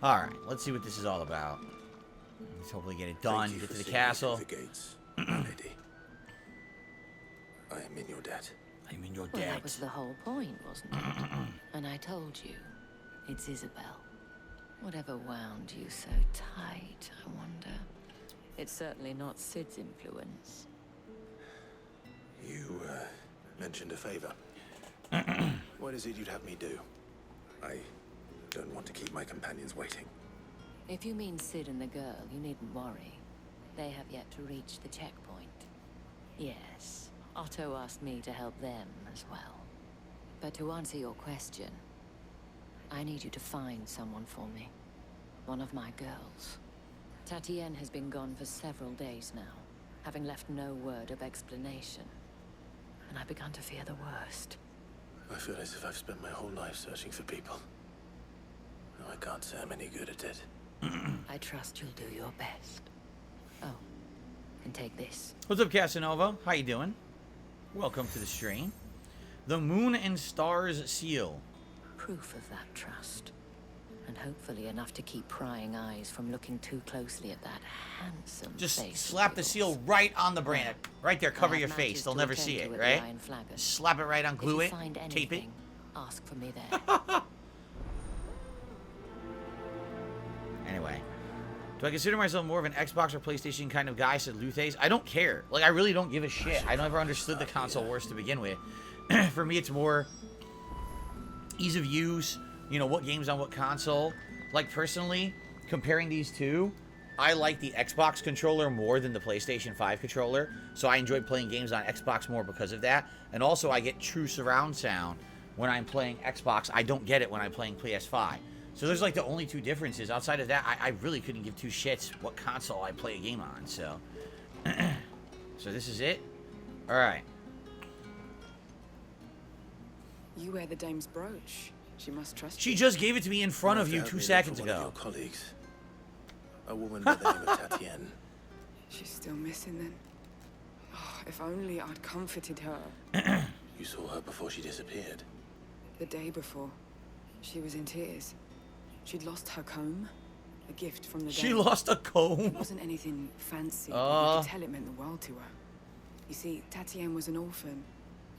Alright, let's see what this is all about. Let's hopefully get it done. Get to the castle. The gates, lady. I am in your debt. I'm in your Well, debt. that was the whole point, wasn't it? And I told you, it's Isabel. Whatever wound you so tight, I wonder. It's certainly not Sid's influence. You, mentioned a favor. What is it you'd have me do? I don't want to keep my companions waiting. If you mean Sid and the girl, you needn't worry. They have yet to reach the checkpoint. Yes, Otto asked me to help them as well. But to answer your question, I need you to find someone for me. One of my girls. Tatian has been gone for several days now, having left no word of explanation. And I've begun to fear the worst. I feel as if I've spent my whole life searching for people. No, I can't say I'm any good at it. I trust you'll do your best. Oh, and take this. What's up, Casanova? How you doing? Welcome to the stream. The Moon and Stars Seal. Proof of that trust. And hopefully enough to keep prying eyes from looking too closely at that handsome Just face slap of the yours. seal right on the brand. Right there, cover I your have face. matches They'll to never attend see to it, at the right? Iron Flagon. Slap it right on, If glue you it, find tape it. anything, ask for me there. Anyway. Do I consider myself more of an Xbox or PlayStation kind of guy, said Luthes? I don't care. Like, I really don't give a shit. I never understood the console wars to begin with. For me, it's more ease of use, you know, what games on what console. Like, personally, comparing these two, I like the Xbox controller more than the PlayStation 5 controller, so I enjoy playing games on Xbox more because of that. And also, I get true surround sound when I'm playing Xbox. I don't get it when I'm playing PS5. So there's like the only two differences. Outside of that, I really couldn't give two shits what console I play a game on, so. So this is it? Alright. You wear the dame's brooch. She must trust She you. just gave it to me in front of you Found 2 me seconds for one of ago. your colleagues. A woman by the name of Tatian. She's still missing then. Oh, if only I'd comforted her. You saw her before she disappeared. The day before, she was in tears. She'd lost her comb, a gift from the She dame. lost a It comb. wasn't anything fancy, but you could tell it meant the world to her. You see, Tatian was an orphan,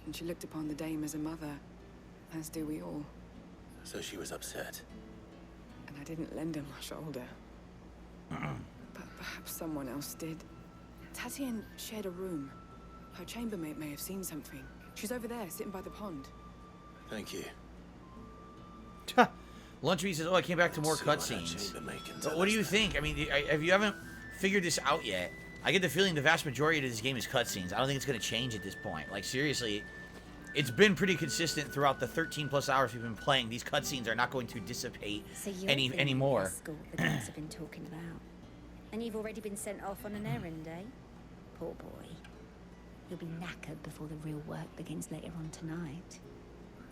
and she looked upon the dame as a mother, as do we all. So she was upset. And I didn't lend her my shoulder. But perhaps someone else did. Tatian shared a room. Her chambermaid may have seen something. She's over there, sitting by the pond. Thank you. Lunchmeat says, oh, I came back to more See what that cutscenes. chambermaid can But tell what do us you then. think? I mean, if you haven't figured this out yet, I get the feeling the vast majority of this game is cutscenes. I don't think it's going to change at this point. Like, seriously, it's been pretty consistent throughout the 13 plus hours we've been playing. These cutscenes are not going to dissipate So you're anymore. the school the guys have been talking about. And you've already been sent off on an errand, eh? Poor boy. You'll be knackered before the real work begins later on tonight.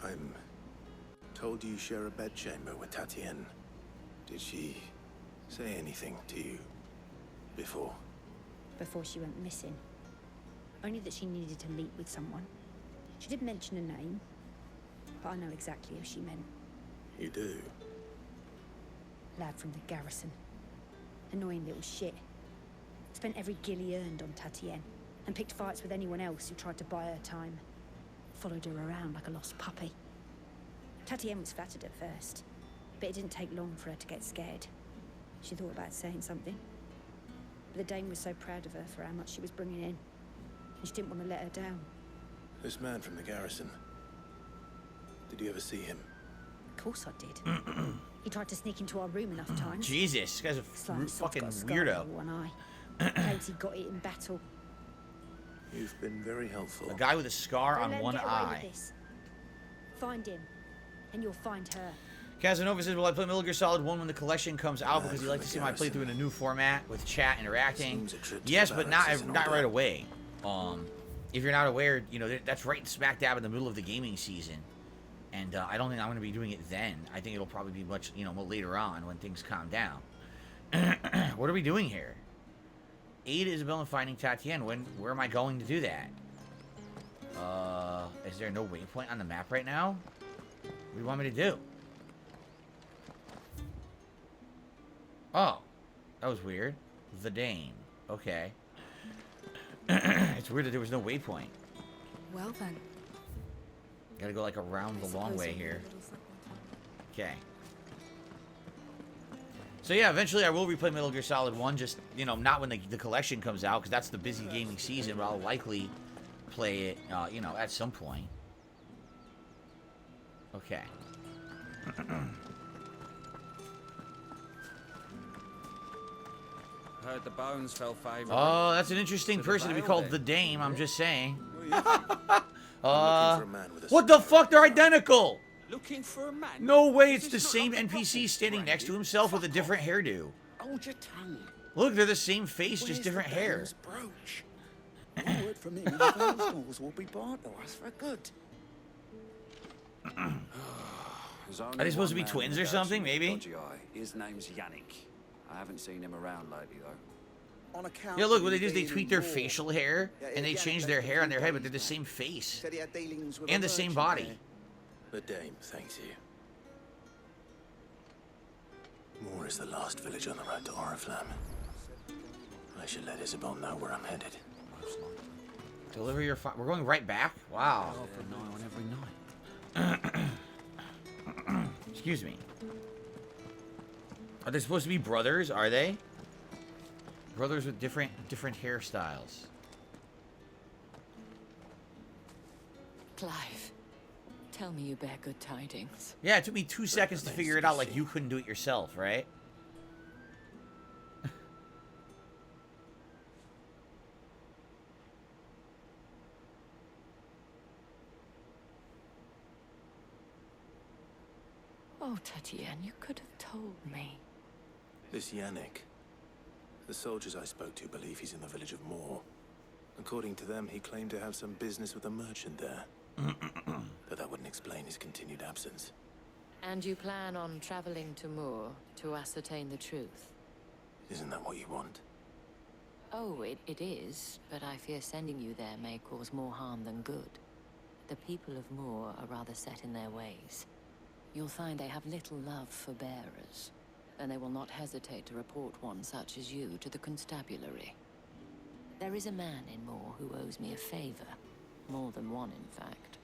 I'm told you share a bedchamber with Tatian. Did she say anything to you before? Before she went missing. Only that she needed to meet with someone. She did mention a name, but I know exactly who she meant. You do? Lad from the garrison. Annoying little shit. Spent every guil he earned on Tatian, and picked fights with anyone else who tried to buy her time. Followed her around like a lost puppy. Tatian was flattered at first, but it didn't take long for her to get scared. She thought about saying something. But the dame was so proud of her for how much she was bringing in, and she didn't want to let her down. This man from the garrison. Did you ever see him? Of course I did. He tried to sneak into our room enough times. Jesus, this guy's a Slime Sod's fucking got a scar weirdo. over one eye. Claims he got it in battle. You've been very helpful. A guy with a scar Don't on let him one get away eye. with this. Find him, and you'll find her. Casanova says, will I play Metal Gear Solid 1 when the collection comes out because from you like the to see my garrison. playthrough in a new format with chat interacting? Seems a trip to Yes, the but barracks isn't not all right bad. away. If you're not aware, you know, that's right smack dab in the middle of the gaming season. And I don't think I'm going to be doing it then. I think it'll probably be much, you know, later on when things calm down. What are we doing here? Aid Isabel in finding Tatian. Where am I going to do that? Is there no waypoint on the map right now? What do you want me to do? Oh, that was weird. The Dame. Okay. It's weird that there was no waypoint. Well then. Gotta go like around the long way here. Okay. So yeah, eventually I will replay Metal Gear Solid 1, just, you know, not when the collection comes out, because that's the busy gaming season, but I'll likely play it, you know, at some point. Okay. Heard the bones fell favorably. Oh, that's an interesting person to be called the Dame, I'm just saying. What the fuck? They're identical! Looking for a man? No way, it's the same NPC standing next to himself with a different hairdo. Hold your tongue. Look, they're the same face, just different hair. Brooch? One word from him, and the Valsmalls will be barred to us for good. Are they supposed to be twins or something, maybe? His name's Yannick. I haven't seen him around lately, though. On account Yeah, look, what they do is they tweak their facial hair, and they change their hair on their head, but they're the same face. And the same body. The Dame thanks you. Moore is the last village on the road to Oriflamme. I should let Isabel know where I'm headed. Deliver your we're going right back? Wow. Excuse me. Are they supposed to be brothers? Are they? Brothers with different hairstyles. Clive, tell me you bear good tidings. Yeah, it took me 2 seconds to figure it out, like you couldn't do it yourself, right? Oh, Tatian, you could have told me. This Yannick. The soldiers I spoke to believe he's in the village of Moore. According to them, he claimed to have some business with a merchant there. But that wouldn't explain his continued absence. And you plan on traveling to Moore to ascertain the truth? Isn't that what you want? Oh, it is, but I fear sending you there may cause more harm than good. The people of Moore are rather set in their ways. You'll find they have little love for bearers, and they will not hesitate to report one such as you to the constabulary. There is a man in Moore who owes me a favor. More than one, in fact.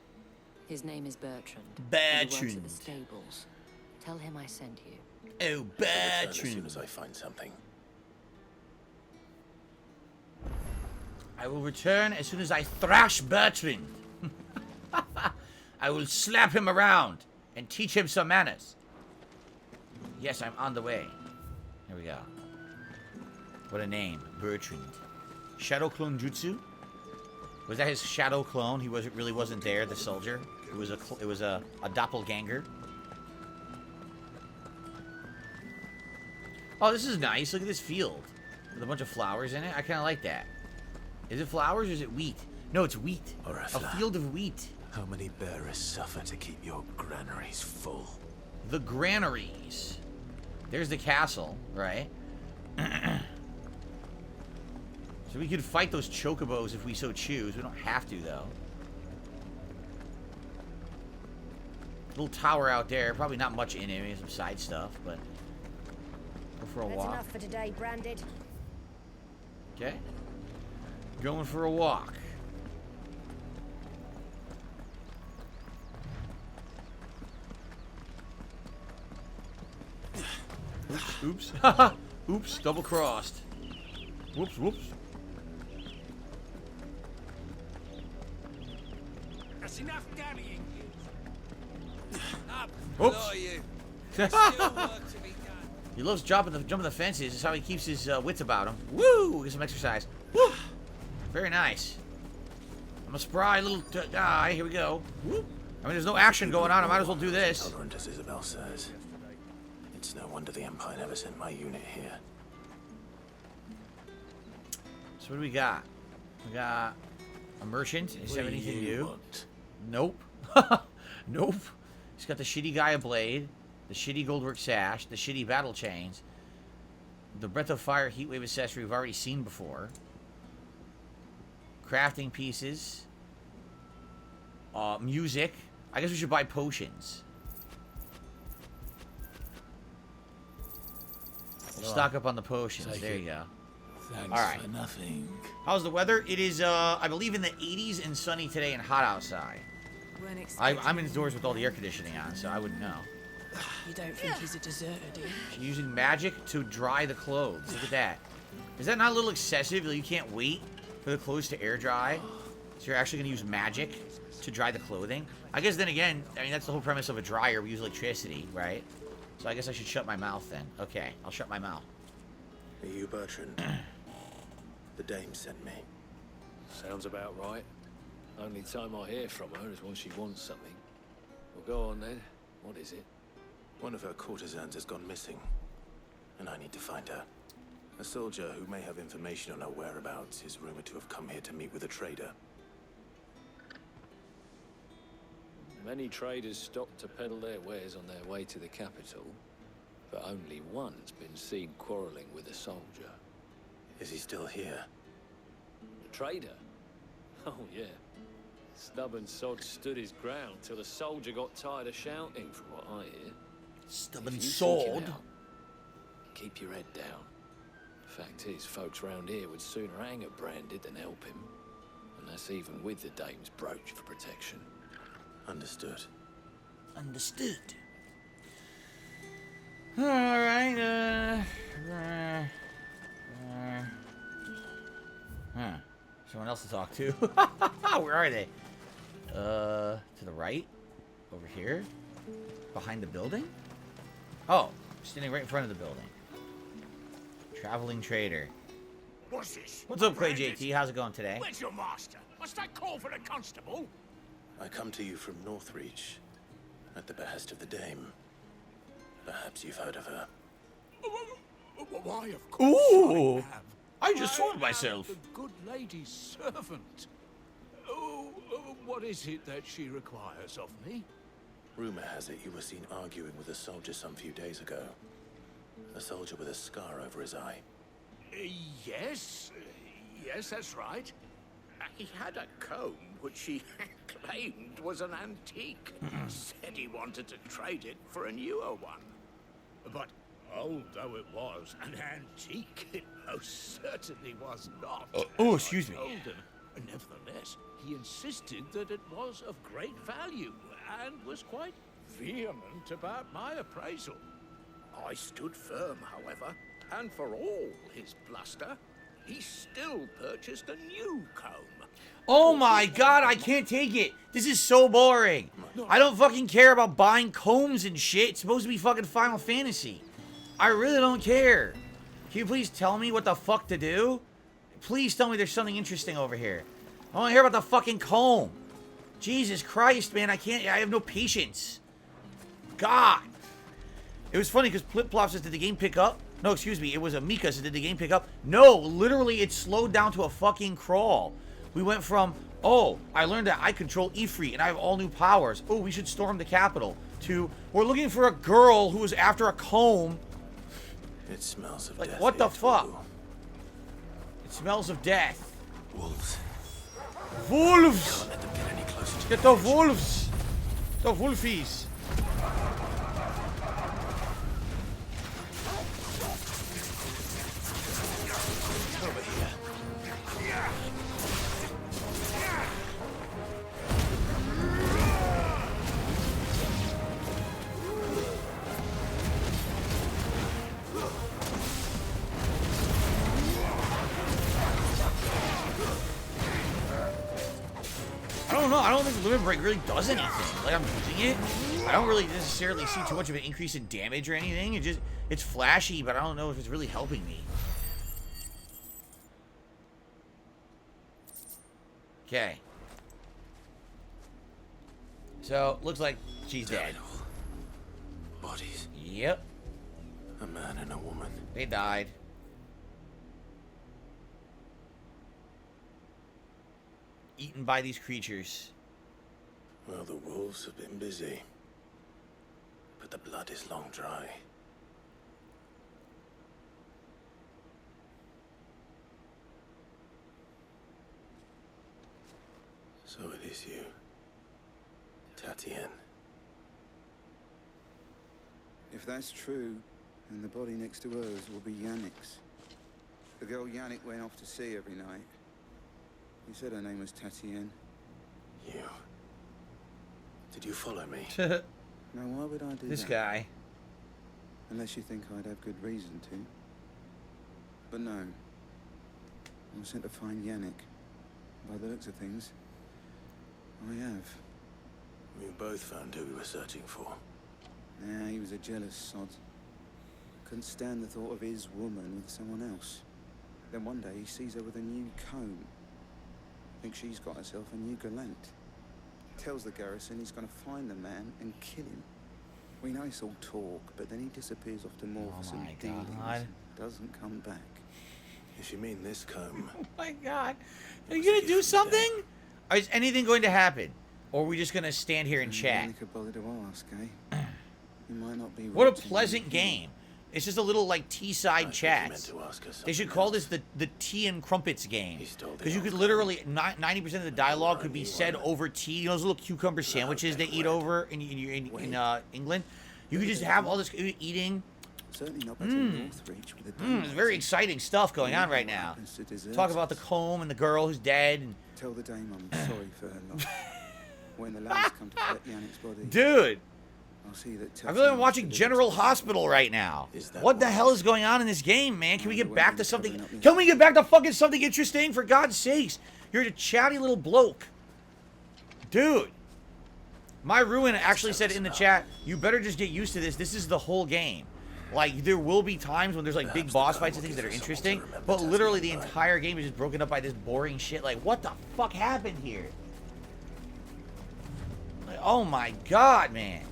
His name is Bertrand. Bertrand. He works at the stables. Tell him I sent you. Oh, As soon Bertrand. as I find something. I will return as soon as I thrash Bertrand. I will slap him around and teach him some manners. Yes, I'm on the way. Here we go. What a name. Bertrand. Shadow clone jutsu? Was that his shadow clone? He really wasn't there, the soldier. It was a doppelganger. Oh, this is nice. Look at this field with a bunch of flowers in it. I kind of like that. Is it flowers or is it wheat? No, it's wheat. A field of wheat. How many bearers suffer to keep your granaries full? The granaries. There's the castle, right? So we could fight those chocobos if we so choose. We don't have to, though. Little tower out there. Probably not much in it. Maybe some side stuff, but go for a That's walk. enough for today, Branded. Okay. Going for a walk. Oops. Oops. Oops. Double crossed. Whoops. Whoops. That's enough daddying. Up, Oops. you. There's still work to be done. He loves jumping the fences. It's how he keeps his wits about him. Woo! Get some exercise. Woo! Very nice. I'm a spry little guy. Here we go. Woo! I mean, there's no action going on. I might as well do this. Tolerant as Isabel says. It's no wonder the Empire never sent my unit here. So what do we got? We got a merchant. Does he have anything new? Nope. Nope. He's got the shitty Gaia blade, the shitty goldwork sash, the shitty battle chains, the breath of fire heatwave accessory we've already seen before, crafting pieces, music. I guess we should buy potions. We'll stock up on the potions. There you go. Thanks All right. for nothing. How's the weather? It is, I believe, in the 80s and sunny today and hot outside. Weren't expecting I'm indoors with all the air conditioning on, so I wouldn't know. You don't think he's a deserter, do you? She's using magic to dry the clothes. Look at that. Is that not a little excessive? Like you can't wait for the clothes to air dry? So you're actually going to use magic to dry the clothing? I guess then again, I mean, that's the whole premise of a dryer. We use electricity, right? So I guess I should shut my mouth then. Okay, I'll shut my mouth. Are you Bertrand? The dame sent me. Sounds about right. Only time I hear from her is when she wants something. Well, go on then. What is it? One of her courtesans has gone missing, and I need to find her. A soldier who may have information on her whereabouts is rumored to have come here to meet with a trader. Many traders stop to peddle their wares on their way to the capital, but only one's been seen quarreling with a soldier. Is he still here? The trader? Oh, yeah. Stubborn sod stood his ground till the soldier got tired of shouting, from what I hear. Stubborn If you seek sword. him out, keep your head down. Fact is, folks round here would sooner hang a branded than help him. And that's even with the dame's brooch for protection. Understood. Understood. Alright, someone else to talk to. Where are they? To the right? Over here? Behind the building? Oh, standing right in front of the building. Traveling trader. What's this? What's up, Clay JT? How's it going today? Where's your master? Must I call for the constable? I come to you from Northreach, at the behest of the dame. Perhaps you've heard of her. Why, of course Ooh, I have. I just sold am myself. The good lady's servant. Oh, what is it that she requires of me? Rumor has it you were seen arguing with a soldier some few days ago. A soldier with a scar over his eye. Yes, yes, that's right. He had a comb which he claimed was an antique. Said he wanted to trade it for a newer one. But old though it was, an antique it most certainly was not. Oh, excuse me. Nevertheless, he insisted that it was of great value and was quite vehement about my appraisal. I stood firm, however, and for all his bluster, he still purchased a new comb. Oh my god, I can't take it. This is so boring. I don't fucking care about buying combs and shit. It's supposed to be fucking Final Fantasy. I really don't care. Can you please tell me what the fuck to do? Please tell me there's something interesting over here. I want to hear about the fucking comb. Jesus Christ, man, I have no patience. God. It was funny because Flip Plop says, did the game pick up? No, excuse me, it was Amika said, did the game pick up? No, literally it slowed down to a fucking crawl. We went from, oh, I learned that I control Ifrit and I have all new powers. Oh, we should storm the capital. To, we're looking for a girl who is after a comb. It smells of Like, death. what the here, fuck? too. It smells of death. Wolves. Wolves! Don't let them get any closer to Get the wolves! The wolfies! over here. I don't know. I don't think Limit Break really does anything. Like, I'm using it. I don't really necessarily see too much of an increase in damage or anything. It's flashy, but I don't know if it's really helping me. Okay. So, looks like she's dead. Bodies. Yep. A man and a woman. They died. Eaten by these creatures. Well, the wolves have been busy. But the blood is long dry. So it is you, Tatian. If that's true, And the body next to hers will be Yannick's. The girl Yannick went off to see every night. He said her name was Tatian. You... Did you follow me? Now, why would I do This that? guy. Unless you think I'd have good reason to. But no. I was sent to find Yannick. By the looks of things, I have. We both found who we were searching for. Nah, he was a jealous sod. Couldn't stand the thought of his woman with someone else. Then one day he sees her with a new comb. Thinks she's got herself a new gallant. Tells the garrison he's gonna find the man and kill him. We know it's all talk, but then he disappears off to more for some dealings and doesn't come back. If you mean this comb... Oh my god. Are you gonna do something? Is anything going to happen? Or are we just gonna stand here and chat? Yannick could bother to ask, eh? He might not be What a right to pleasant you. game. It's just a little like T-side chats. to ask her They should something call else. this the tea and crumpets game. stole the Because you could old literally, 90% of the dialogue could be said over tea. You know those little cucumber sandwiches they eat over in England? You could just have all this eating. Certainly not better than Northreach with a It's very exciting stuff going on right now. Talk about the comb and the girl who's dead. And, Tell the dame I'm sorry for her loss. When the lads come to collect Yannick's body, dude, I'll see that I feel like I'm watching General Hospital right now. What the hell is going on in this game, man? Can we get back to something? Can we get back to fucking something interesting? For God's sakes. You're a chatty little bloke. Dude. My Ruin actually said in the chat, you better just get used to this. This is the whole game. Like, there will be times when there's, like, big boss fights and things that are interesting, but literally the entire game is just broken up by this boring shit. Like, what the fuck happened here? Like, oh my god, man.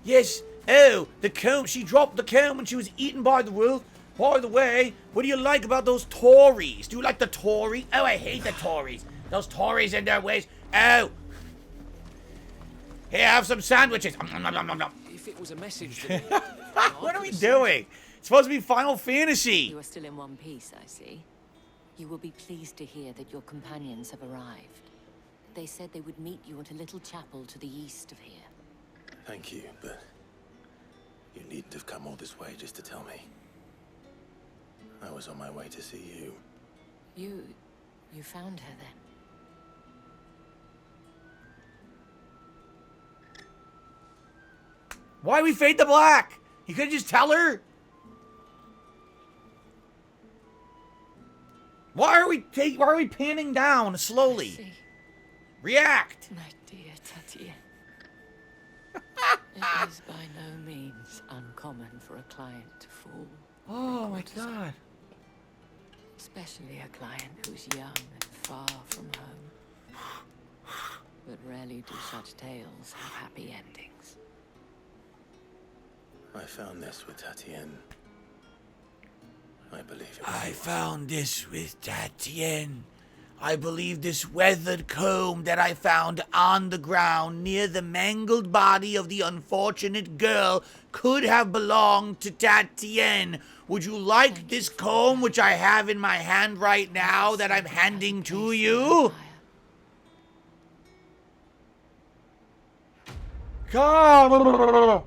Yes. Oh, the comb. She dropped the comb when she was eaten by the wolf. By the way, what do you like about those Tories? Do you like the Tories? Oh, I hate the Tories. Those Tories and their ways. Oh. Here, have some sandwiches. If it was a message to What are we doing? It's supposed to be Final Fantasy. You are still in one piece, I see. You will be pleased to hear that your companions have arrived. They said they would meet you at a little chapel to the east of here. Thank you, but you needn't have come all this way just to tell me. I was on my way to see you. You found her then? Why we fade to black? You could just tell her. Why are we panning down slowly? See, React. my dear Tatian. It is by no means uncommon for a client to fall. Oh my god. Especially a client who's young and far from home. But rarely do such tales have happy endings. I found this with Tatian. I believe it was I yours. found this with Tatian. I believe this weathered comb that I found on the ground near the mangled body of the unfortunate girl could have belonged to Tatian. Would you like this comb which I have in my hand right now that I'm handing to you? God.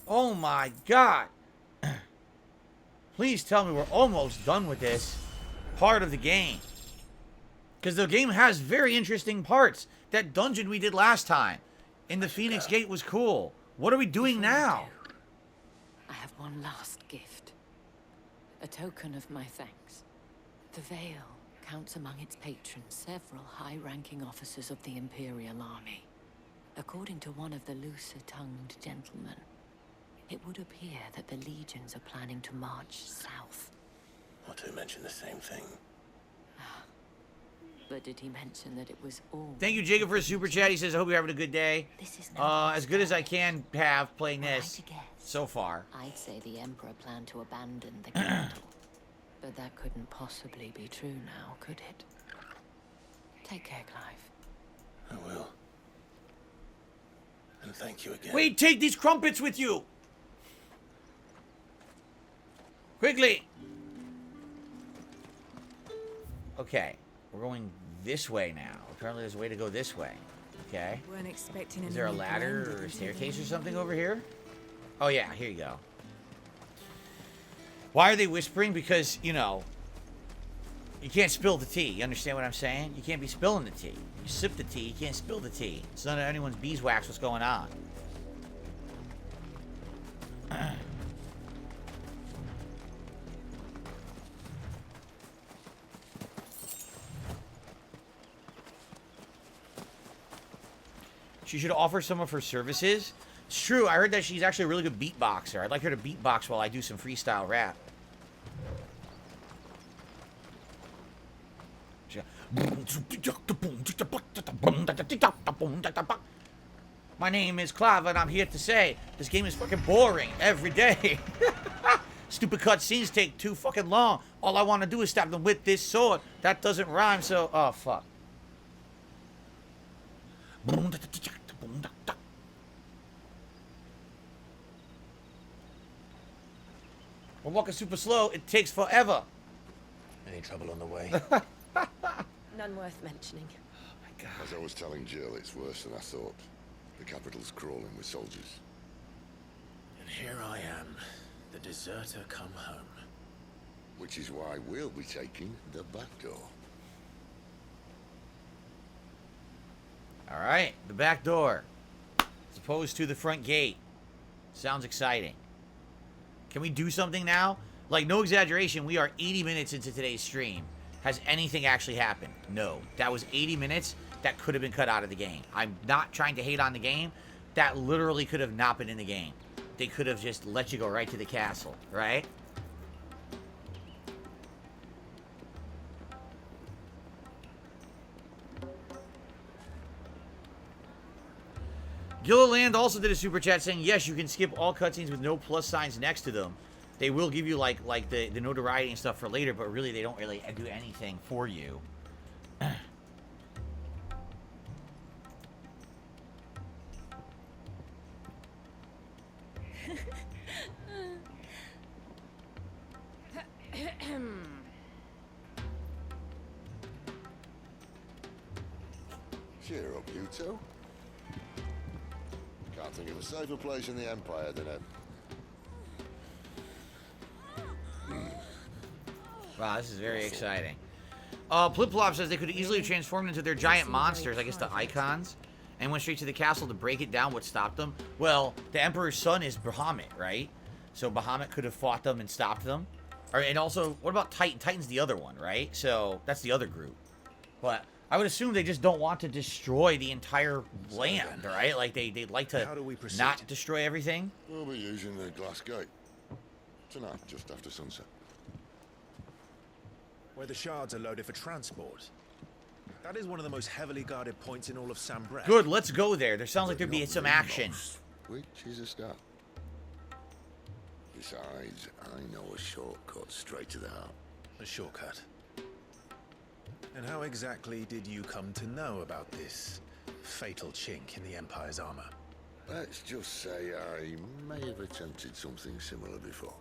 Oh my god. Please tell me we're almost done with this part of the game. Because the game has very interesting parts. That dungeon we did last time in the Phoenix Gate was cool. What are we doing now? I have one last gift. A token of my thanks. The Veil counts among its patrons several high-ranking officers of the Imperial Army. According to one of the looser-tongued gentlemen, it would appear that the legions are planning to march south. Not to mention the same thing. But did he mention that it was all... Thank you, Jacob, for a super chat. He says, I hope you're having a good day. This is no As good as I can have playing Were I this to guess, so far. I'd say the Emperor planned to abandon the capital. But that couldn't possibly be true now, could it? Take care, Clive. I will. And thank you again. Wait, take these crumpets with you. Quickly. Okay, we're going this way now. Apparently there's a way to go this way. Okay. Weren't expecting Is there a anyone ladder blinded or a into staircase or the- something over here? Oh yeah, here you go. Why are they whispering? Because, you know, you can't spill the tea. You understand what I'm saying? You can't be spilling the tea. You sip the tea, you can't spill the tea. It's none of anyone's beeswax what's going on. She should offer some of her services. It's true, I heard that she's actually a really good beatboxer. I'd like her to beatbox while I do some freestyle rap. My name is Clive, and I'm here to say this game is fucking boring every day. Stupid cutscenes take too fucking long. All I want to do is stab them with this sword. That doesn't rhyme, so... Oh, fuck. We're walking super slow. It takes forever. Any trouble on the way? None worth mentioning. As I was telling Jill, it's worse than I thought. The capital's crawling with soldiers. And here I am, the deserter come home. Which is why we'll be taking the back door. Alright, the back door. As opposed to the front gate. Sounds exciting. Can we do something now? Like, no exaggeration, we are 80 minutes into today's stream. Has anything actually happened? No. That was 80 minutes that could have been cut out of the game. I'm not trying to hate on the game. That literally could have not been in the game. They could have just let you go right to the castle, right? Gilliland also did a super chat saying, yes, you can skip all cutscenes with no plus signs next to them. They will give you like the notoriety and stuff for later, but really they don't really do anything for you. Cheer up, you two. Can't think of a safer place in the Empire than a... Wow, this is very exciting. Plip-Plop says they could easily have transformed into their giant monsters, I guess the icons, and went straight to the castle to break it down. What stopped them? Well, the Emperor's son is Bahamut, right? So Bahamut could have fought them and stopped them. And also, what about Titan? Titan's the other one, right? So that's the other group. But I would assume they just don't want to destroy the entire land, right? Like they'd like to not destroy everything. We'll be using the glass gate. Tonight, just after sunset. Where the shards are loaded for transport. That is one of the most heavily guarded points in all of Sambrec. Good, let's go there. There sounds like there'd be some action. Which is a start. Besides, I know a shortcut straight to the heart. A shortcut. And how exactly did you come to know about this fatal chink in the Empire's armor? Let's just say I may have attempted something similar before.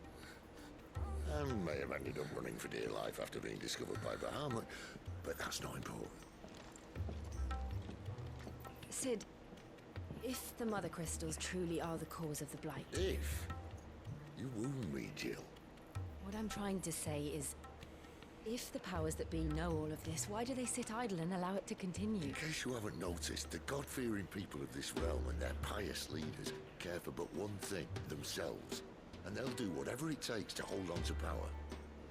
And may have ended up running for dear life after being discovered by Bahamut, but that's not important. Sid, if the Mother Crystals truly are the cause of the Blight... If? You wound me, Jill. What I'm trying to say is, if the powers that be know all of this, why do they sit idle and allow it to continue? In case you haven't noticed, the God-fearing people of this realm and their pious leaders care for but one thing, themselves. And they'll do whatever it takes to hold on to power.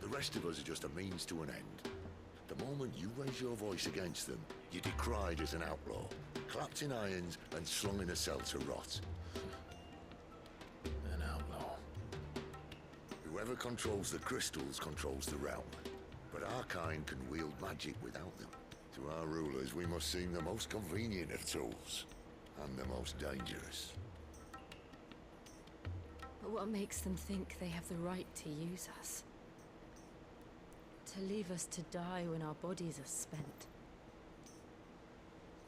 The rest of us are just a means to an end. The moment you raise your voice against them, you're decried as an outlaw, clapped in irons and slung in a cell to rot. An outlaw. Whoever controls the crystals controls the realm. But our kind can wield magic without them. To our rulers, we must seem the most convenient of tools. And the most dangerous. But what makes them think they have the right to use us? To leave us to die when our bodies are spent?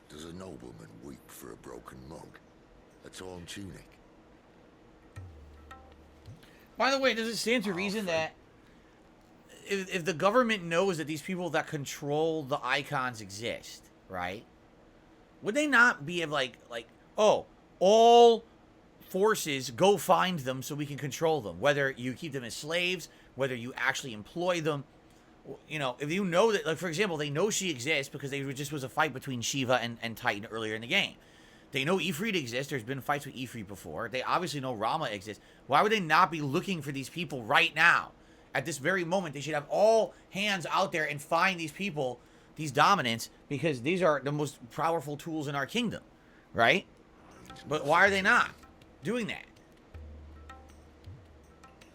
Does a nobleman weep for a broken mug? A torn tunic? By the way, does it stand to reason that if the government knows that these people that control the icons exist, right? Would they not be like, oh, all forces go find them so we can control them, whether you keep them as slaves, whether you actually employ them. You know, if you know that, like, for example, they know she exists because there just was a fight between Shiva and Titan earlier in the game. They know Ifrit exists. There's been fights with Ifrit before. They obviously know Rama exists. Why would they not be looking for these people right now? At this very moment, they should have all hands out there and find these people, these dominants, because these are the most powerful tools in our kingdom, right? But why are they not doing that?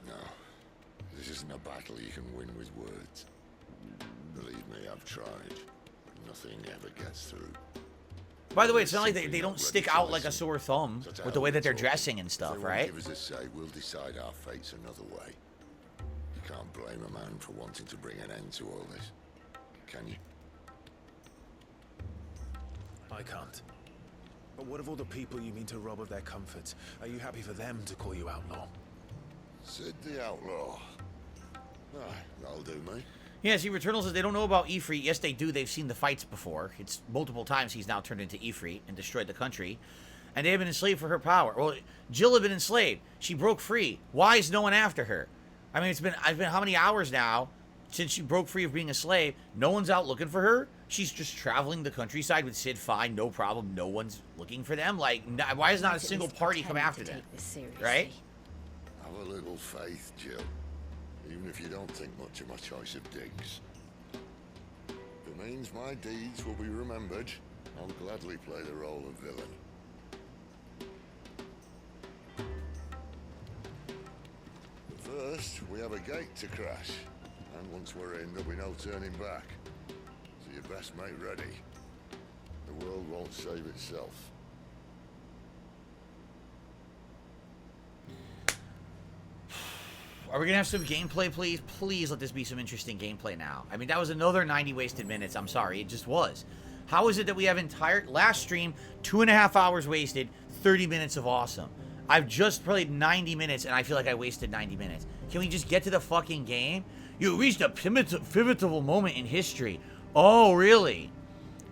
No, this isn't a battle you can win with words. Believe me, I've tried. Nothing ever gets through. By the way, it's not like they don't stick out like a sore thumb with the way that they're dressing and stuff, right? Give us a say, we'll decide our fates another way. You can't blame a man for wanting to bring an end to all this, can you? I can't. But what of all the people you mean to rob of their comforts? Are you happy for them to call you outlaw? Sid the outlaw. Ah, that'll do me. Yeah, see, Returnal says they don't know about Ifrit. Yes, they do. They've seen the fights before. It's multiple times he's now turned into Ifrit and destroyed the country. And they have been enslaved for her power. Well, Jill had been enslaved. She broke free. Why is no one after her? I mean, it's been how many hours now since she broke free of being a slave? No one's out looking for her. She's just traveling the countryside with Sid fine, no problem. No one's looking for them. Like, why is not a single party come after them? Right? Have a little faith, Jill. Even if you don't think much of my choice of digs. If it means my deeds will be remembered, I'll gladly play the role of villain. But first, we have a gate to crash. And once we're in, there'll be no turning back. So you best make ready. The world won't save itself. Are we going to have some gameplay, please? Please let this be some interesting gameplay now. I mean, that was another 90 wasted minutes. I'm sorry. It just was. How is it that we have last stream, 2.5 hours wasted, 30 minutes of awesome? I've just played 90 minutes, and I feel like I wasted 90 minutes. Can we just get to the fucking game? You reached a pivotal moment in history. Oh, really?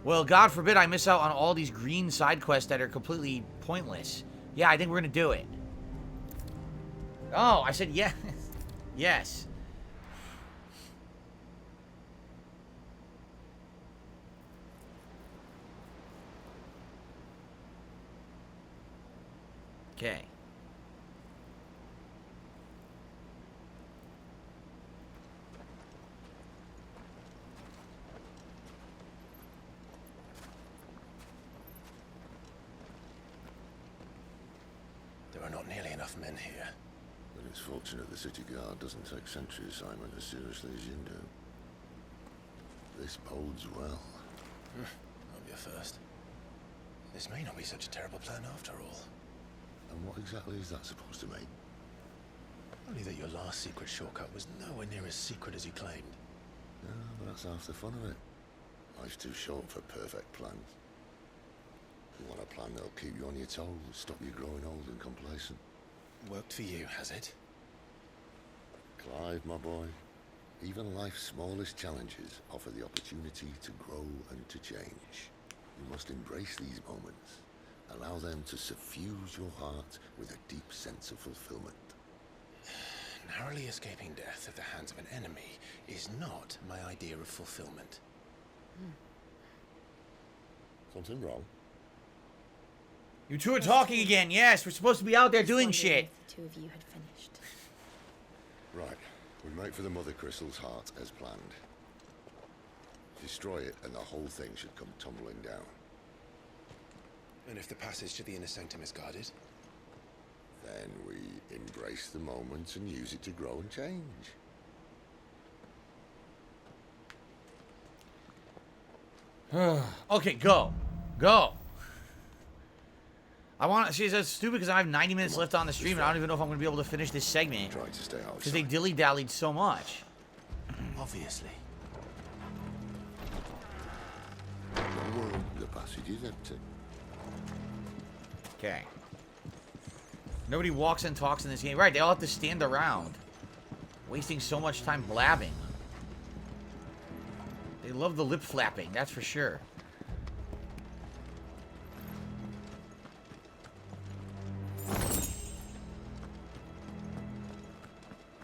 Well, God forbid I miss out on all these green side quests that are completely pointless. Yeah, I think we're going to do it. Oh, I said yes. Yes. Okay. There are not nearly enough men here. But it's fortunate the city guard doesn't take sentry assignment as seriously as you do. This bodes well. I'll be a first. This may not be such a terrible plan after all. And what exactly is that supposed to mean? Only that your last secret shortcut was nowhere near as secret as you claimed. Yeah, but that's half the fun of it. Life's too short for perfect plans. You want a plan that'll keep you on your toes, stop you growing old and complacent. Worked for you, has it? Clive, my boy, even life's smallest challenges offer the opportunity to grow and to change. You must embrace these moments. Allow them to suffuse your heart with a deep sense of fulfillment. Narrowly escaping death at the hands of an enemy is not my idea of fulfillment. Something wrong? You two are talking again. Yes, we're supposed to be out there doing shit. The two of you had finished. Right. We make for the Mother Crystal's heart as planned. Destroy it and the whole thing should come tumbling down. And if the passage to the inner sanctum is guarded? Then we embrace the moment and use it to grow and change. Okay, go. Go. She says stupid because I have 90 minutes left on the stream and I don't even know if I'm going to be able to finish this segment. Try to stay outside. Because they dilly-dallied so much. Obviously. The passage is empty. Okay. Nobody walks and talks in this game. Right, they all have to stand around. Wasting so much time blabbing. They love the lip flapping, that's for sure.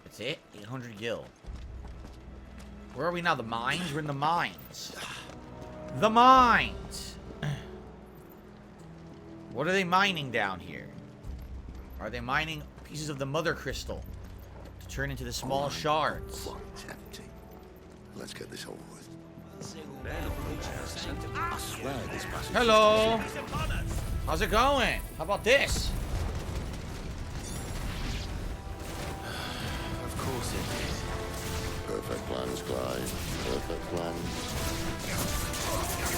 That's it? 800 gil. Where are we now? The mines? We're in the mines. The mines! What are they mining down here? Are they mining pieces of the mother crystal to turn into the small shards? Let's get this over with. I swear this passage. Hello! How's it going? How about this? Of course it is. Perfect plans, Clive. Perfect plans.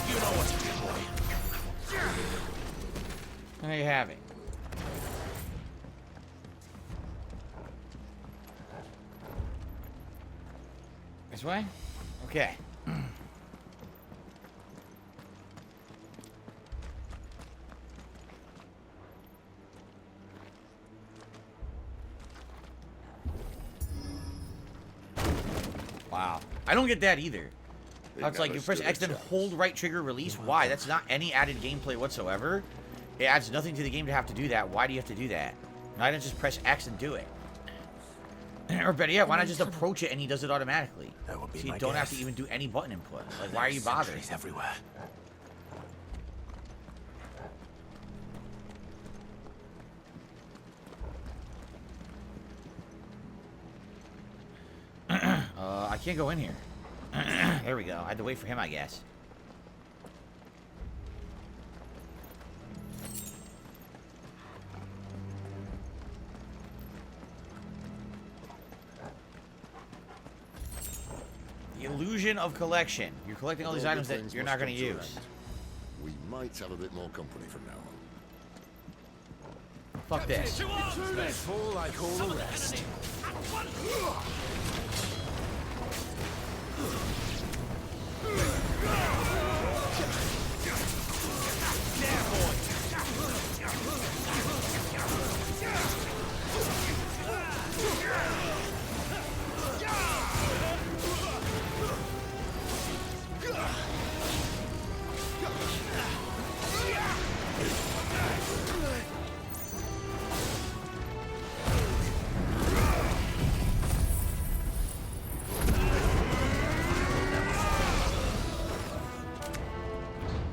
You know what to do, boy. There you have it. This way? Okay. Wow. I don't get that either. How it's like you press X then hold right trigger release. Why? That's not any added gameplay whatsoever. It adds nothing to the game to have to do that. Why do you have to do that? Why not just press X and do it? Or better yet, why not just approach it and he does it automatically? That would be so you my don't have guess. to even do any button input. Like, why are you bothering? Sentries everywhere. I can't go in here. There we go. I had to wait for him, I guess. The illusion of collection. You're collecting all these items that you're not going to use. We might have a bit more company from now on. Fuck this. Fall like all the rest.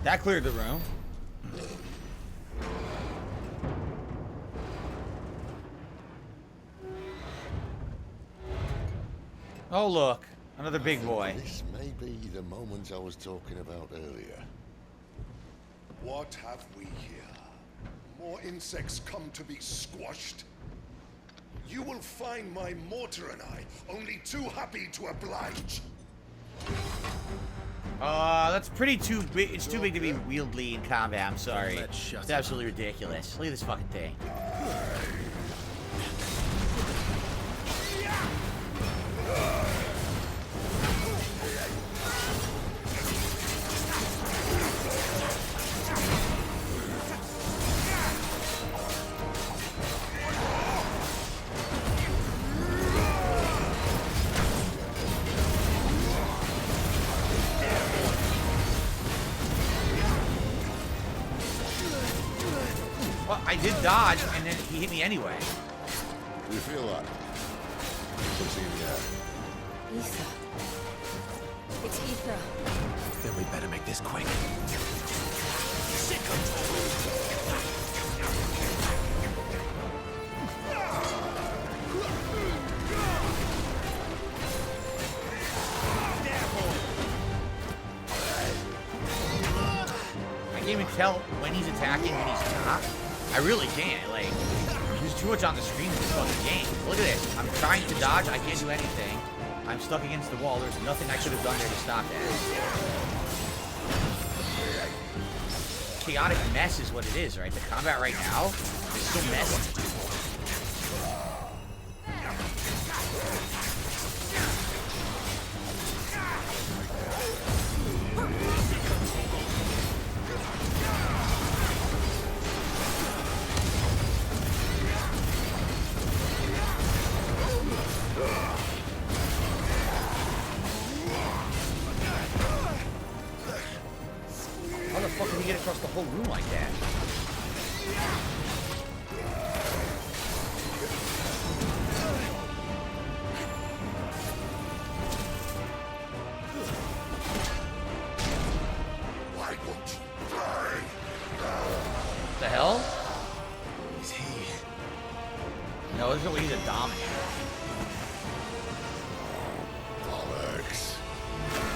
That cleared the room. Oh, look. Another big boy. This may be the moment I was talking about earlier. What have we here? More insects come to be squashed? You will find my mortar and I only too happy to oblige. That's pretty too big. It's too big to be wieldly in combat. I'm sorry. It's absolutely ridiculous. Look at this fucking thing. Well, I did dodge, and then he hit me anyway. You feel that? What's in there? Ether. It's ether. Then we better make this quick. I can't even tell when he's attacking, when he's not. I really can't. Like, there's too much on the screen in this fucking game. Look at this. I'm trying to dodge. I can't do anything. I'm stuck against the wall. There's nothing I could have done there to stop that. Chaotic mess is what it is, right? The combat right now is so messy. doing like that? Why won't you die? What the hell? Is he? No, this is a way he's a dominator. Bollocks.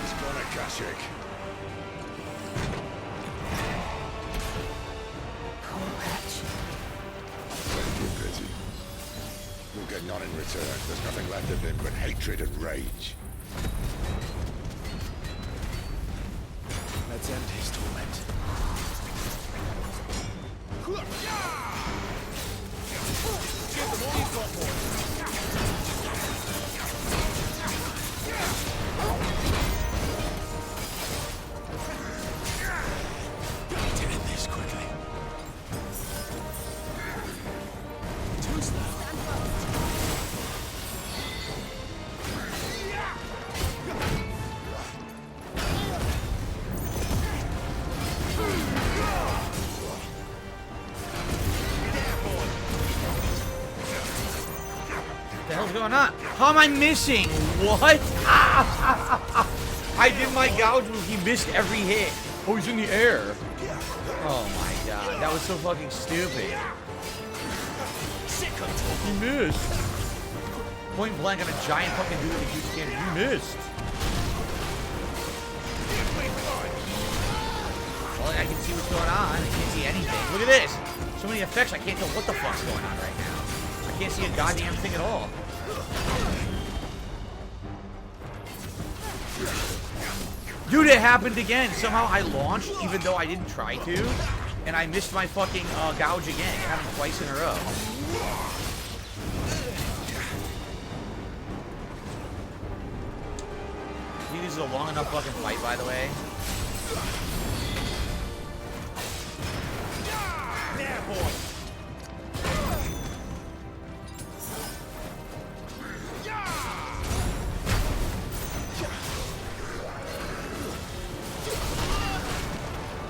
He's gonna Kashyyyk. Poor wretch. Take your pity. You'll get none in return. There's nothing left of him but hatred and rage. Let's end his torment. Give them all you've got, boy. Need to end this quickly. Who's that? What the hell's going on? How am I missing? What? I did my gouge move. He missed every hit. Oh, he's in the air. Oh my god. That was so fucking stupid. He missed. Point blank on a giant fucking dude with a huge cannon. He missed. Well, I can see what's going on. I can't see anything. Look at this. So many effects. I can't tell what the fuck's going on right now. I can't see a goddamn thing at all. Dude, it happened again. Somehow I launched even though I didn't try to. And I missed my fucking gouge again. It happened twice in a row. I think this is a long enough fucking fight, by the way. There, boy.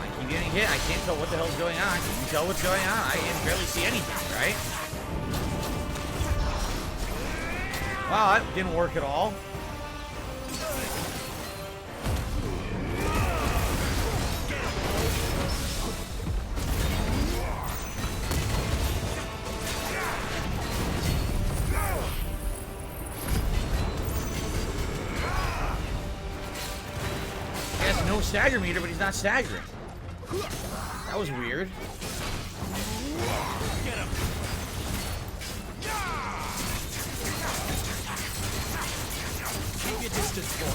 I keep getting hit. I can't tell what the hell's going on. Can you tell what's going on? I can barely see anything, right? Wow, that didn't work at all. He has no stagger meter, but he's not staggering. That was weird. Get him. Keep your distance, boy.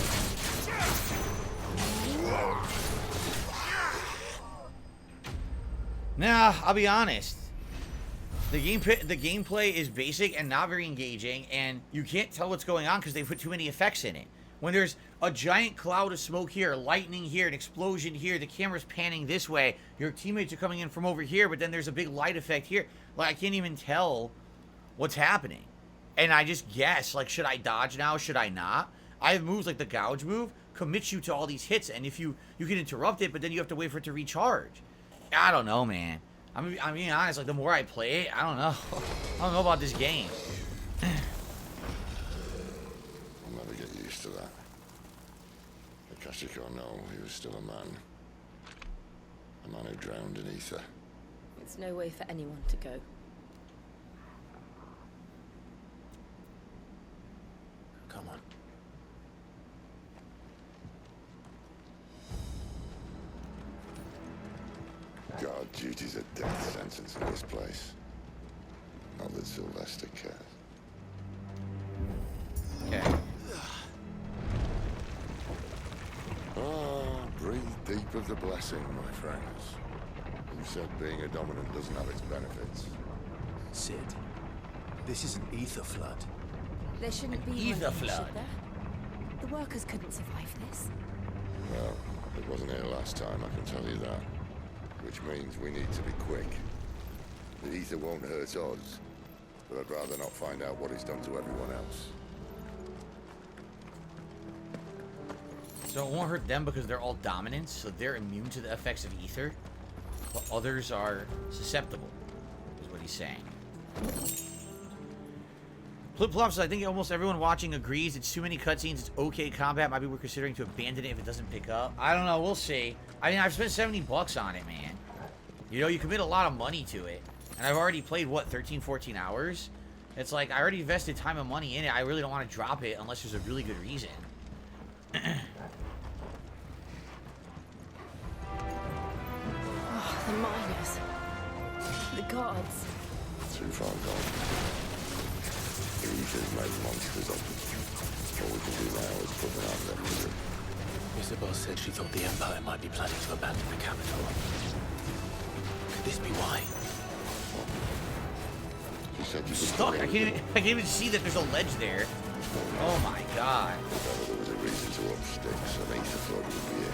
Nah, I'll be honest. The gameplay is basic and not very engaging, and you can't tell what's going on because they put too many effects in it. When there's a giant cloud of smoke here, lightning here, an explosion here, the camera's panning this way, your teammates are coming in from over here, but then there's a big light effect here. Like, I can't even tell what's happening. And I just guess, like, should I dodge now? Should I not? I have moves like the gouge move commits you to all these hits, and if you can interrupt it, but then you have to wait for it to recharge. I don't know, man. I'm being honest, like, the more I play it, I don't know. I don't know about this game. I'll never get used to that. Kashyyyk or no, he was still a man. A man who drowned in ether. It's no way for anyone to go. Come on. God, duty's a death sentence in this place. Not that Sylvester cares. Okay. Ah, breathe deep of the blessing, my friends. Who said being a dominant doesn't have its benefits? Sid, this is an ether flood. There shouldn't be Ether one, flood. should there? The workers couldn't survive this. Well, it wasn't here last time, I can tell you that. Which means we need to be quick. The ether won't hurt us, but I'd rather not find out what it's done to everyone else. So it won't hurt them because they're all dominants, so they're immune to the effects of ether? but others are susceptible, is what he's saying. Flip-flops, I think almost everyone watching agrees it's too many cutscenes, it's okay combat, might be worth considering to abandon it if it doesn't pick up. I don't know, we'll see. I mean, I've spent 70 bucks on it, man. You know, you commit a lot of money to it, and I've already played, what, 13, 14 hours? It's like, I already invested time and money in it, I really don't want to drop it unless there's a really good reason. Oh, the miners. The guards. Too far gone. The Reapers made monsters of them. All we can do now is put them out of their misery. Isabel said she thought the Empire might be planning to abandon the capital. Could this be why? She said you could Stuck. I can't even see that there's a ledge there. Oh my god. If ever there was a reason to up sticks, an ether flood would be it.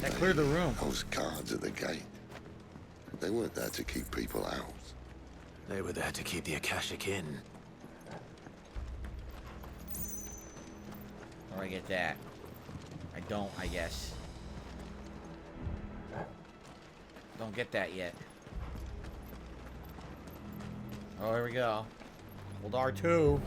That cleared the room. Those guards at the gate. They weren't there to keep people out. They were there to keep the Akashic in. Or I get that. I don't, I guess. Don't get that yet. Oh, here we go. Hold R2.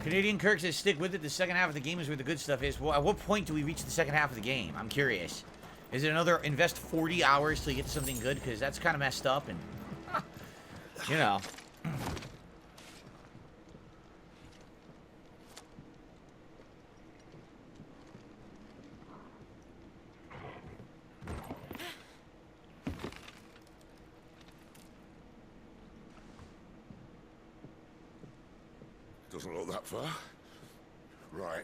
Canadian Kirk says, stick with it. The second half of the game is where the good stuff is. Well, at what point do we reach the second half of the game? I'm curious. Is it another invest 40 hours till you get to something good? Because that's kind of messed up and... you know. Doesn't look that far. Right.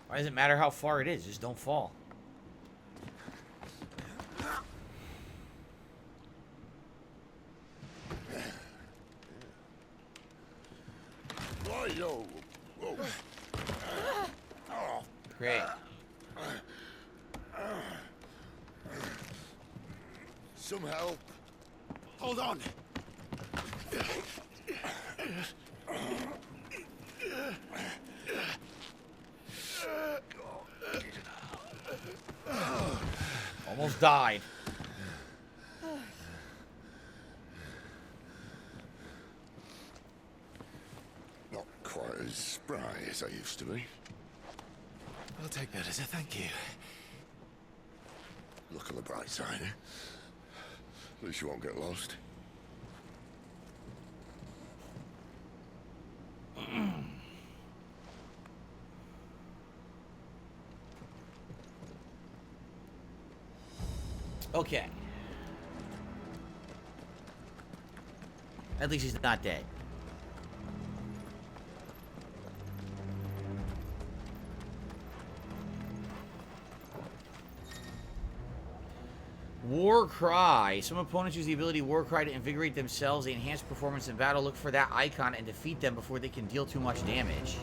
Why does it matter how far it is? Just don't fall. Whoa, whoa. Great. Some help. Hold on! Almost died. Not quite as spry as I used to be. I'll take that as a thank you. Look on the bright side, eh? At least you won't get lost. Okay. At least he's not dead. War Cry. Some opponents use the ability War Cry to invigorate themselves. They enhance performance in battle. Look for that icon and defeat them before they can deal too much damage.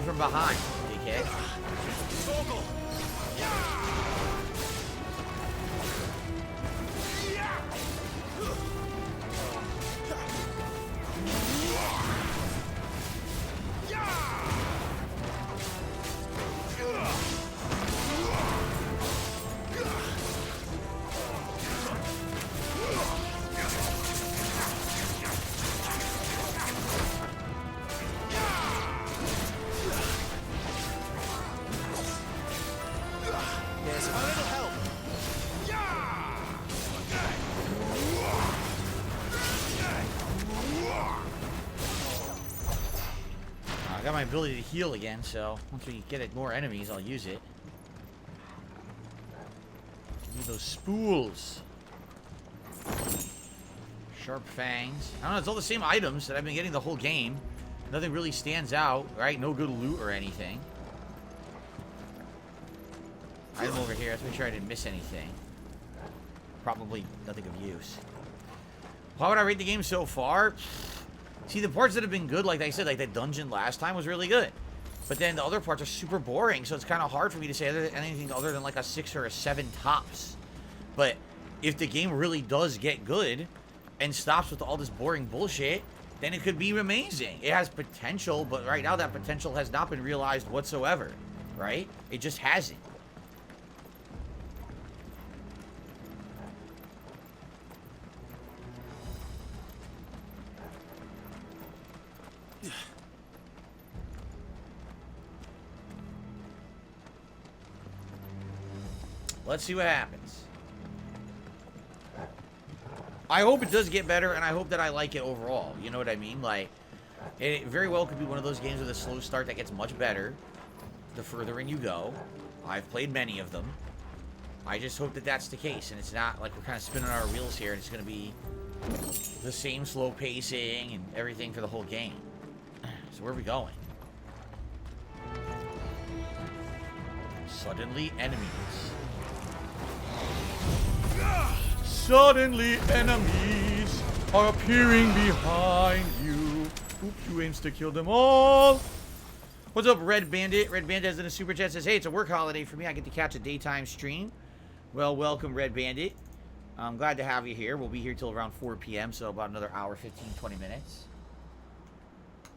From behind, dickhead. I got my ability to heal again, so once we get it more enemies, I'll use it. Need those spools. Sharp fangs. I don't know, it's all the same items that I've been getting the whole game. Nothing really stands out, right? No good loot or anything. Item over here, let's make sure I didn't miss anything. probably nothing of use. How would I rate the game so far? See, the parts that have been good, like I said, like that dungeon last time was really good. But then the other parts are super boring, so it's kind of hard for me to say anything other than like a 6 or a 7 tops. But if the game really does get good and stops with all this boring bullshit, then it could be amazing. It has potential, but right now that potential has not been realized whatsoever, right? It just hasn't. Let's see what happens. I hope it does get better, and I hope that I like it overall. You know what I mean? Like, it very well could be one of those games with a slow start that gets much better the further in you go. I've played many of them. I just hope that that's the case, and it's not like we're kind of spinning our wheels here, and it's going to be the same slow pacing and everything for the whole game. So where are we going? Suddenly, enemies. Suddenly, enemies are appearing behind you. Oop, you aims to kill them all. What's up, Red Bandit? Red Bandit has in a super chat says, hey, it's a work holiday for me. I get to catch a daytime stream. Well, welcome, Red Bandit. I'm glad to have you here. We'll be here till around 4 p.m., so about another hour, 15, 20 minutes.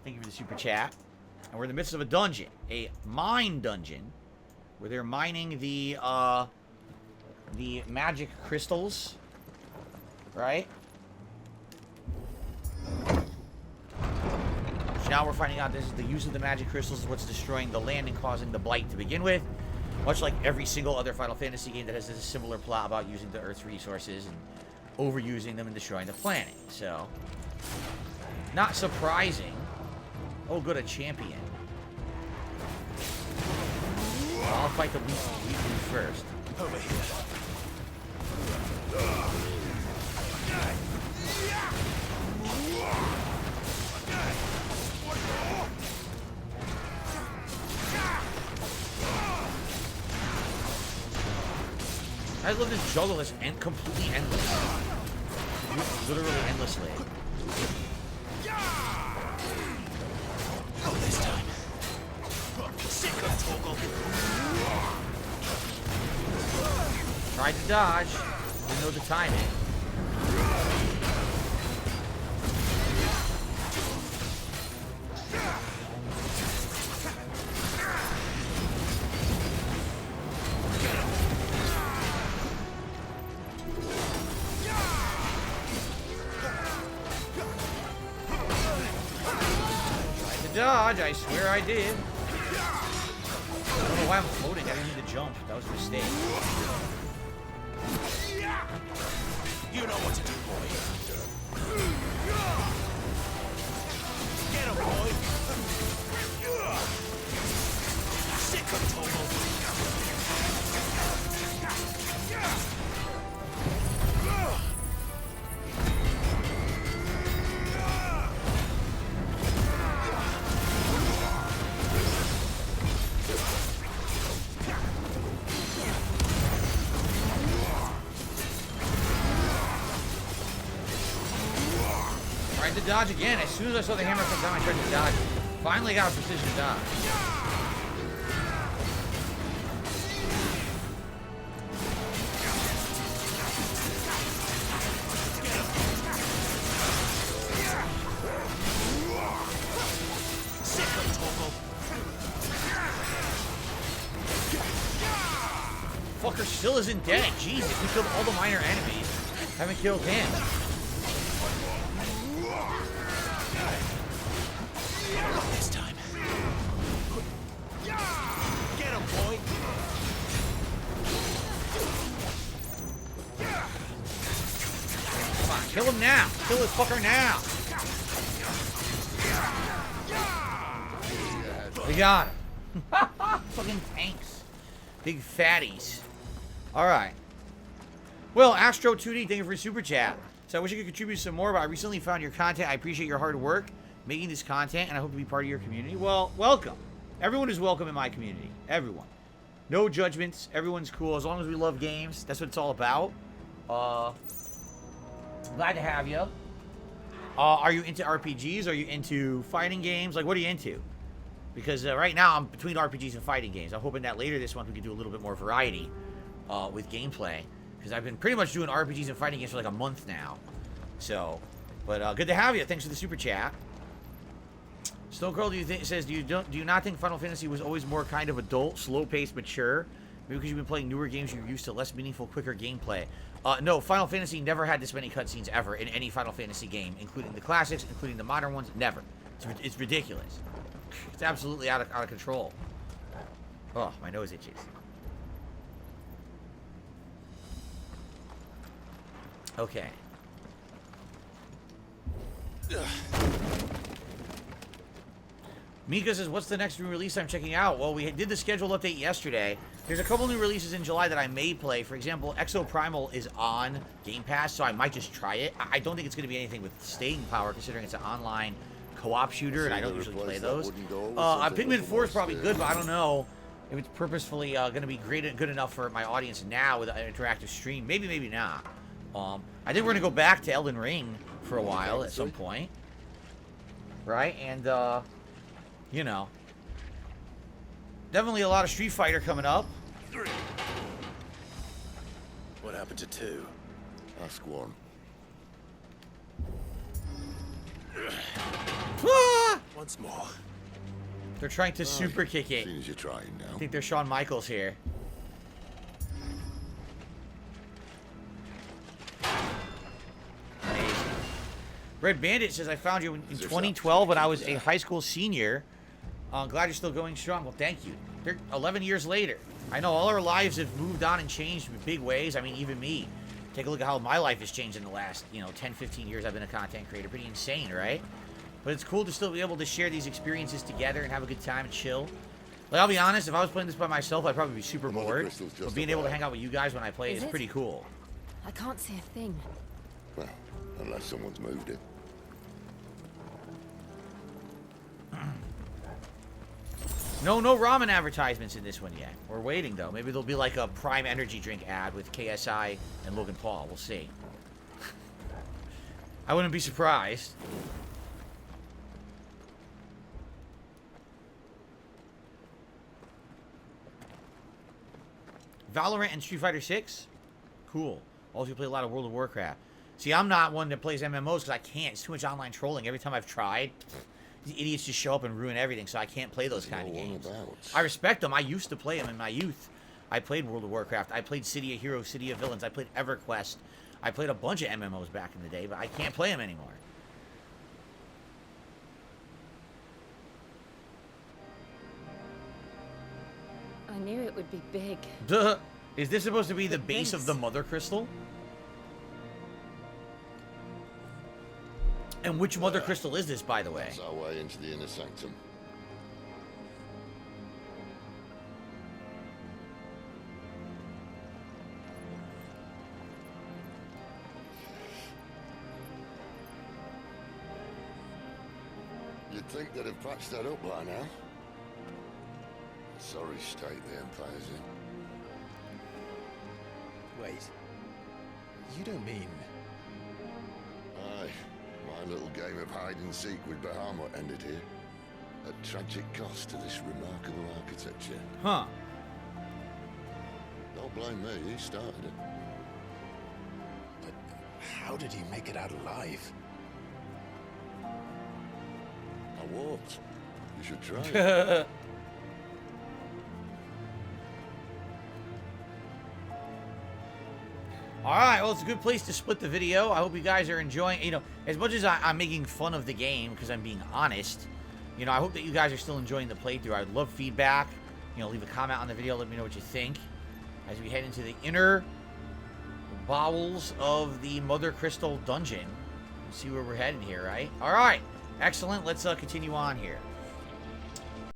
Thank you for the super chat. And we're in the midst of a dungeon, a mine dungeon, where they're mining the magic crystals, right? So now we're finding out this is the use of the magic crystals is what's destroying the land and causing the blight to begin with. Much like every single other Final Fantasy game that has a similar plot about using the Earth's resources and overusing them and destroying the planet. So, not surprising. Oh, good, a champion. Well, I'll fight the weak first. Over here. I love this juggle that's completely endless. Literally endlessly. Oh, this time. Sick of Toggle. Tried to dodge. Didn't know the timing. Dodge, I swear I did. I don't know why I'm floating. I didn't need to jump. That was a mistake. You know what to do, boy. Get him, boy. Sick of Total. To dodge again. As soon as I saw the hammer come down, I tried to dodge. Finally got a precision dodge. Fucker still isn't dead. Jesus, we killed all the minor enemies. Haven't killed him. This time. Get him, boy. Come on, kill him now. Kill this fucker now. We got him. Fucking tanks. Big fatties. Alright. Well, Astro 2D, thank you for your super chat. So I wish I could contribute some more, but I recently found your content. I appreciate your hard work making this content, and I hope to be part of your community. Well, welcome. Everyone is welcome in my community. Everyone. No judgments. Everyone's cool. As long as we love games, that's what it's all about. Glad to have you. Are you into RPGs? Are you into fighting games? Like, what are you into? Because right now I'm between RPGs and fighting games. I'm hoping that later this month we can do a little bit more variety with gameplay. Because I've been pretty much doing RPGs and fighting games for like a month now. So, but good to have you. Thanks for the super chat. Stone Cold says, do you not think Final Fantasy was always more kind of adult, slow-paced, mature? Maybe because you've been playing newer games, you're used to less meaningful, quicker gameplay. No, Final Fantasy never had this many cutscenes ever in any Final Fantasy game, including the classics, including the modern ones. Never. It's ridiculous. It's absolutely out of control. Oh, my nose itches. Okay. Mika says, what's the next new release I'm checking out? Well, we did the schedule update yesterday. There's a couple new releases in July that I may play. For example, Exo Primal is on Game Pass, so I might just try it. I don't think it's going to be anything with staying power, considering it's an online co-op shooter, and I don't usually play those. Pikmin 4 is probably good, but I don't know if it's purposefully going to be good enough for my audience now with an interactive stream. Maybe, maybe not. I think we're going to go back to Elden Ring for a while at some point. Right? And, you know, definitely a lot of Street Fighter coming up. What happened to 2? Ask 1. Once more. They're trying to super kick it. As soon as you're trying now. I think they're Shawn Michaels here. Amazing. Red Bandit says, I found you in 2012 when I was a high school senior. Glad you're still going strong. Well, thank you. They're 11 years later. I know all our lives have moved on and changed in big ways. I mean, even me. Take a look at how my life has changed in the last, 10, 15 years I've been a content creator. Pretty insane, right? But it's cool to still be able to share these experiences together and have a good time and chill. Like, I'll be honest, if I was playing this by myself, I'd probably be super bored. But being able to hang out with you guys when I play is pretty cool. I can't see a thing. Well, unless someone's moved it. No ramen advertisements in this one yet. We're waiting, though. Maybe there'll be like a Prime Energy drink ad with KSI and Logan Paul. We'll see. I wouldn't be surprised. Valorant and Street Fighter 6? Cool. Also play a lot of World of Warcraft. See, I'm not one that plays MMOs because I can't. It's too much online trolling. Every time I've tried, these idiots just show up and ruin everything, so I can't play those kind of games. I respect them. I used to play them in my youth. I played World of Warcraft. I played City of Heroes, City of Villains. I played EverQuest. I played a bunch of MMOs back in the day, but I can't play them anymore. I knew it would be big. Duh. Is this supposed to be the base of the Mother Crystal? And which Mother Crystal is this, by the way? That's our way into the inner sanctum. You'd think they'd have patched that up by now. Sorry state the Empire's in. Wait. You don't mean... Aye. My little game of hide-and-seek with Bahamut ended here. At tragic cost to this remarkable architecture. Huh. Don't blame me, he started it. But how did he make it out alive? I walked. You should try it. Alright, well, it's a good place to split the video. I hope you guys are enjoying, as much as I'm making fun of the game, because I'm being honest, I hope that you guys are still enjoying the playthrough. I'd love feedback. Leave a comment on the video, let me know what you think. As we head into the inner bowels of the Mother Crystal dungeon. See where we're heading here, right? Alright, excellent. Let's continue on here.